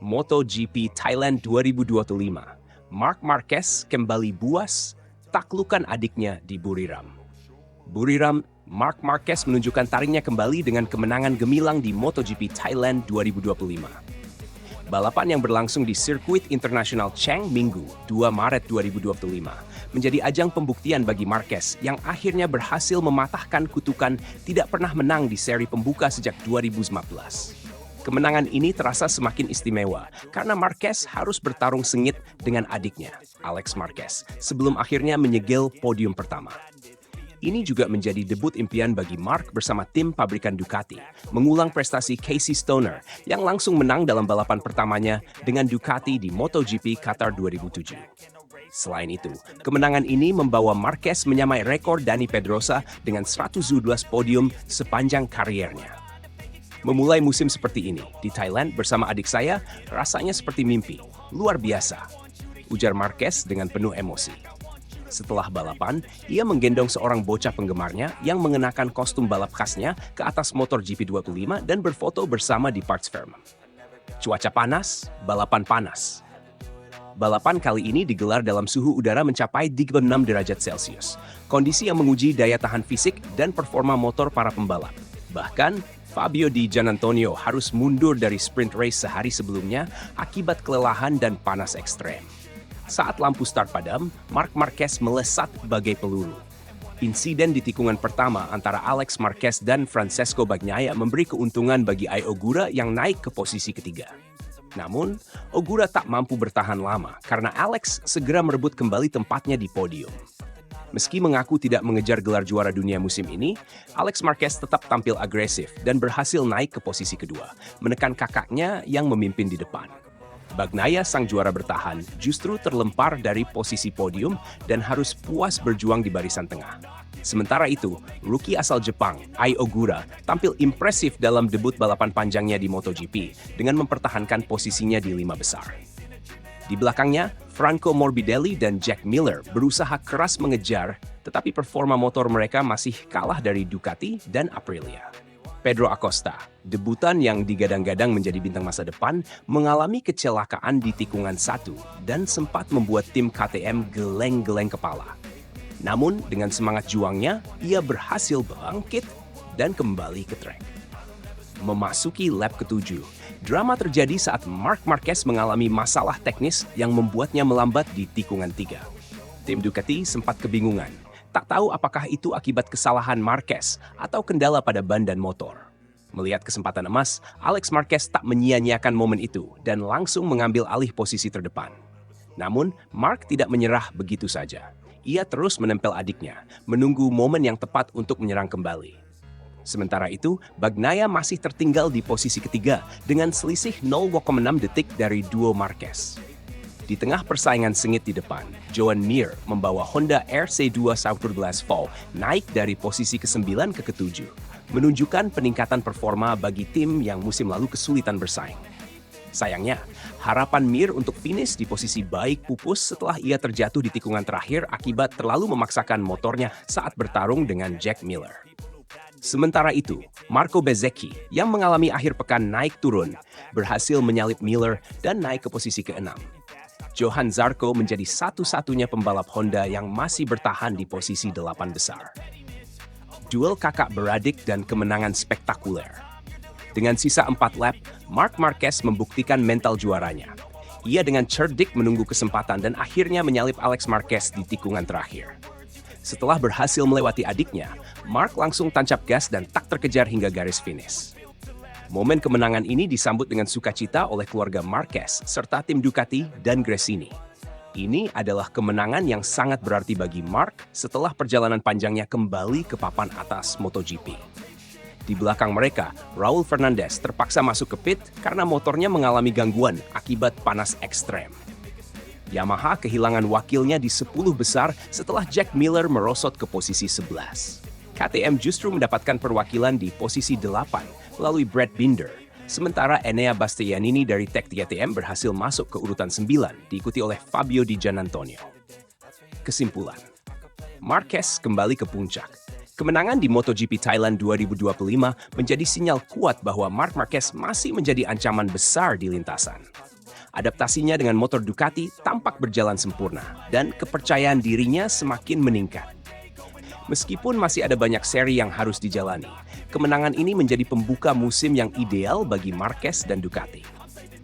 MotoGP Thailand 2025, Marc Marquez kembali buas taklukan adiknya di Buriram. Buriram, Marc Marquez menunjukkan taringnya kembali dengan kemenangan gemilang di MotoGP Thailand 2025. Balapan yang berlangsung di sirkuit internasional Chang Minggu 2 Maret 2025 menjadi ajang pembuktian bagi Marquez yang akhirnya berhasil mematahkan kutukan tidak pernah menang di seri pembuka sejak 2015. Kemenangan ini terasa semakin istimewa karena Marquez harus bertarung sengit dengan adiknya, Alex Marquez, sebelum akhirnya menyegel podium pertama. Ini juga menjadi debut impian bagi Marc bersama tim pabrikan Ducati, mengulang prestasi Casey Stoner yang langsung menang dalam balapan pertamanya dengan Ducati di MotoGP Qatar 2007. Selain itu, kemenangan ini membawa Marquez menyamai rekor Dani Pedrosa dengan 112 podium sepanjang kariernya. Memulai musim seperti ini di Thailand bersama adik saya rasanya seperti mimpi, luar biasa, ujar Marquez dengan penuh emosi. Setelah balapan, ia menggendong seorang bocah penggemarnya yang mengenakan kostum balap khasnya ke atas motor GP25 dan berfoto bersama di parts firm. Cuaca panas, balapan panas. Balapan kali ini digelar dalam suhu udara mencapai 36 derajat Celcius, kondisi yang menguji daya tahan fisik dan performa motor para pembalap. Bahkan, Fabio Di Giannantonio harus mundur dari sprint race sehari sebelumnya akibat kelelahan dan panas ekstrem. Saat lampu start padam, Marc Marquez melesat bagai peluru. Insiden di tikungan pertama antara Alex Marquez dan Francesco Bagnaia memberi keuntungan bagi Ai Ogura yang naik ke posisi ketiga. Namun, Ogura tak mampu bertahan lama karena Alex segera merebut kembali tempatnya di podium. Meski mengaku tidak mengejar gelar juara dunia musim ini, Alex Marquez tetap tampil agresif dan berhasil naik ke posisi kedua, menekan kakaknya yang memimpin di depan. Bagnaia, sang juara bertahan, justru terlempar dari posisi podium dan harus puas berjuang di barisan tengah. Sementara itu, rookie asal Jepang, Ai Ogura, tampil impresif dalam debut balapan panjangnya di MotoGP dengan mempertahankan posisinya di 5 besar. Di belakangnya, Franco Morbidelli dan Jack Miller berusaha keras mengejar, tetapi performa motor mereka masih kalah dari Ducati dan Aprilia. Pedro Acosta, debutan yang digadang-gadang menjadi bintang masa depan, mengalami kecelakaan di tikungan 1 dan sempat membuat tim KTM geleng-geleng kepala. Namun, dengan semangat juangnya, ia berhasil bangkit dan kembali ke trek. Memasuki lap ke-7, drama terjadi saat Marc Marquez mengalami masalah teknis yang membuatnya melambat di tikungan 3. Tim Ducati sempat kebingungan, tak tahu apakah itu akibat kesalahan Marquez atau kendala pada ban dan motor. Melihat kesempatan emas, Alex Marquez tak menyia-nyiakan momen itu dan langsung mengambil alih posisi terdepan. Namun, Marc tidak menyerah begitu saja. Ia terus menempel adiknya, menunggu momen yang tepat untuk menyerang kembali. Sementara itu, Bagnaia masih tertinggal di posisi ketiga dengan selisih 0,6 detik dari duo Marquez. Di tengah persaingan sengit di depan, Joan Mir membawa Honda RC2 Sauber Glass Fall naik dari posisi ke-9 ke ke-7, menunjukkan peningkatan performa bagi tim yang musim lalu kesulitan bersaing. Sayangnya, harapan Mir untuk finish di posisi baik pupus setelah ia terjatuh di tikungan terakhir akibat terlalu memaksakan motornya saat bertarung dengan Jack Miller. Sementara itu, Marco Bezzecchi yang mengalami akhir pekan naik turun, berhasil menyalip Miller dan naik ke posisi ke-6. Johan Zarco menjadi satu-satunya pembalap Honda yang masih bertahan di posisi 8 besar. Duel kakak beradik dan kemenangan spektakuler. Dengan sisa 4 lap, Marc Marquez membuktikan mental juaranya. Ia dengan cerdik menunggu kesempatan dan akhirnya menyalip Alex Marquez di tikungan terakhir. Setelah berhasil melewati adiknya, Marc langsung tancap gas dan tak terkejar hingga garis finish. Momen kemenangan ini disambut dengan sukacita oleh keluarga Marquez serta tim Ducati dan Gresini. Ini adalah kemenangan yang sangat berarti bagi Marc setelah perjalanan panjangnya kembali ke papan atas MotoGP. Di belakang mereka, Raul Fernandez terpaksa masuk ke pit karena motornya mengalami gangguan akibat panas ekstrem. Yamaha kehilangan wakilnya di 10 besar setelah Jack Miller merosot ke posisi 11. KTM justru mendapatkan perwakilan di posisi 8 melalui Brad Binder, sementara Enea Bastianini dari TEC-TM berhasil masuk ke urutan 9, diikuti oleh Fabio Di Giannantonio. Kesimpulan, Marquez kembali ke puncak. Kemenangan di MotoGP Thailand 2025 menjadi sinyal kuat bahwa Marc Marquez masih menjadi ancaman besar di lintasan. Adaptasinya dengan motor Ducati tampak berjalan sempurna dan kepercayaan dirinya semakin meningkat. Meskipun masih ada banyak seri yang harus dijalani, kemenangan ini menjadi pembuka musim yang ideal bagi Marquez dan Ducati.